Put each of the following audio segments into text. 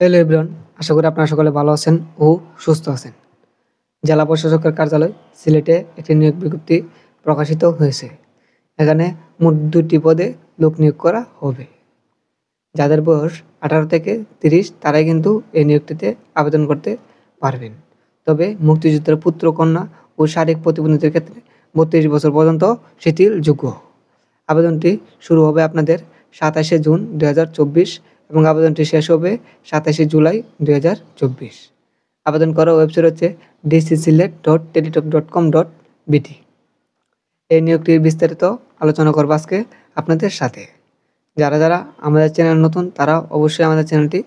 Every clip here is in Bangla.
হ্যালো এভরিওয়ান, আশা করি আপনারা সকলে ভালো আছেন ও সুস্থ আছেন। জেলা প্রশাসকের কার্যালয় সিলেটে একটি নিয়োগ বিজ্ঞপ্তি প্রকাশিত হয়েছে। এখানে মোট ২টি পদে লোক নিয়োগ করা হবে। যাদের বয়স ১৮ থেকে ৩০ তারাই কিন্তু এই নিয়োগটিতে আবেদন করতে পারবেন। তবে মুক্তিযোদ্ধার পুত্র, কন্যা ও শারীরিক প্রতিবন্ধীদের ক্ষেত্রে ৩২ বছর পর্যন্ত শিথিলযোগ্য। আবেদনটি শুরু হবে আপনাদের ২৭শে জুন ২০২৪ এবং আবেদনটি শেষ হবে ২৭শে জুলাই ২০২৪। আবেদন করার ওয়েবসাইট হচ্ছে dcsilet.teletalk.com.bt। এই নিয়োগটির বিস্তারিত আলোচনা করব আজকে আপনাদের সাথে। যারা আমাদের চ্যানেল নতুন তারা অবশ্যই আমাদের চ্যানেলটি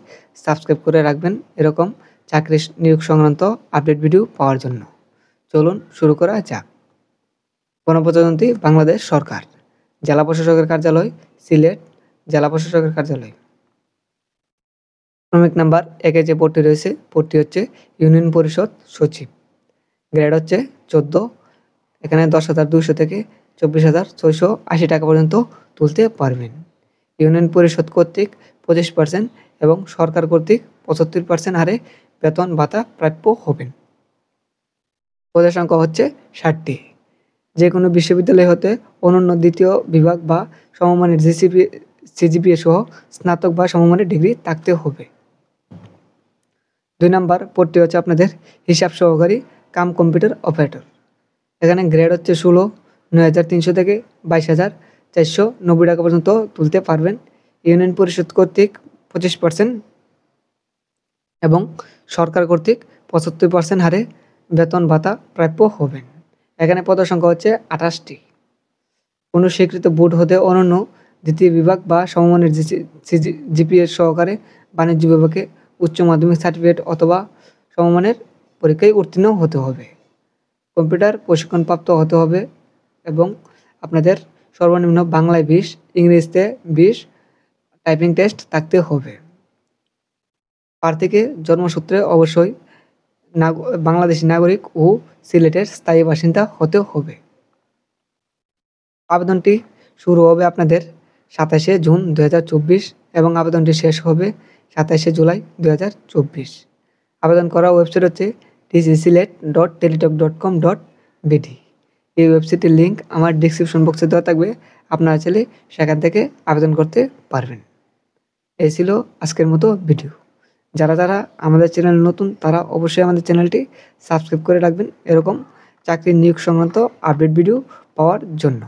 সাবস্ক্রাইব করে রাখবেন এরকম চাকরি নিয়োগ সংক্রান্ত আপডেট ভিডিও পাওয়ার জন্য। চলুন শুরু করা যাক। গণপ্রজাতন্ত্রী বাংলাদেশ সরকার, জেলা প্রশাসকের কার্যালয় সিলেট, জেলা প্রশাসকের কার্যালয়। ক্রমিক নাম্বার ১-এ যে পদটি রয়েছে, পদটি হচ্ছে ইউনিয়ন পরিষদ সচিব। গ্রেড হচ্ছে ১৪। এখানে ১০,২০০ থেকে ২৪,৬৮ টাকা পর্যন্ত তুলতে পারবেন। ইউনিয়ন পরিষদ কর্তৃক ২৫% এবং সরকার কর্তৃক ৭৫% হারে বেতন ভাতা প্রাপ্য হবেন। পদের সংখ্যা হচ্ছে ৬০টি। যে কোনো বিশ্ববিদ্যালয় হতে অনন্য দ্বিতীয় বিভাগ বা সমমানের সিজিপিএ সহ স্নাতক বা সমমানের ডিগ্রি থাকতে হবে। ২ নাম্বার পদটি হচ্ছে আপনাদের হিসাব সহকারী কাম কম্পিউটার অপারেটর। এখানে গ্রেড হচ্ছে ১৬, ৯,৩০০ থেকে ২২,৪৯০ টাকা পর্যন্ত তুলতে পারবেন। ইউনিয়ন পরিষদ কর্তৃক ২৫% এবং সরকার কর্তৃক ৭৫% হারে বেতন ভাতা প্রাপ্য হবেন। এখানে পদের সংখ্যা হচ্ছে ২৮টি। কোনো স্বীকৃত বোর্ড হতে অনন্য দ্বিতীয় বিভাগ বা সমমানের জিপিএ সহকারে বাণিজ্য বিভাগে উচ্চ মাধ্যমিক সার্টিফিকেট অথবা সমমানের পরীক্ষায় উত্তীর্ণ হতে হবে। কম্পিউটার প্রশিক্ষণপ্রাপ্ত হতে হবে এবং আপনাদের সর্বনিম্ন বাংলায় ২০, ইংরেজিতে ২০ টাইপিং টেস্ট থাকতে হবে। প্রার্থীকে জন্মসূত্রে অবশ্যই বাংলাদেশি নাগরিক ও সিলেটের স্থায়ী বাসিন্দা হতে হবে। আবেদনটি শুরু হবে আপনাদের ২৭শে জুন ২০২৪ এবং আবেদনটি শেষ হবে ২৭শে জুলাই ২০২৪। আবেদন করার ওয়েবসাইট হচ্ছে dcsilet.teletalk.com.bt। এই ওয়েবসাইটের লিঙ্ক আমার ডিসক্রিপশন বক্সে দেওয়া থাকবে, আপনারা চাইলে সেখান থেকে আবেদন করতে পারবেন। এই ছিল আজকের মতো ভিডিও। যারা আমাদের চ্যানেল নতুন তারা অবশ্যই আমাদের চ্যানেলটি সাবস্ক্রাইব করে রাখবেন এরকম চাকরির নিয়োগ সংক্রান্ত আপডেট ভিডিও পাওয়ার জন্য।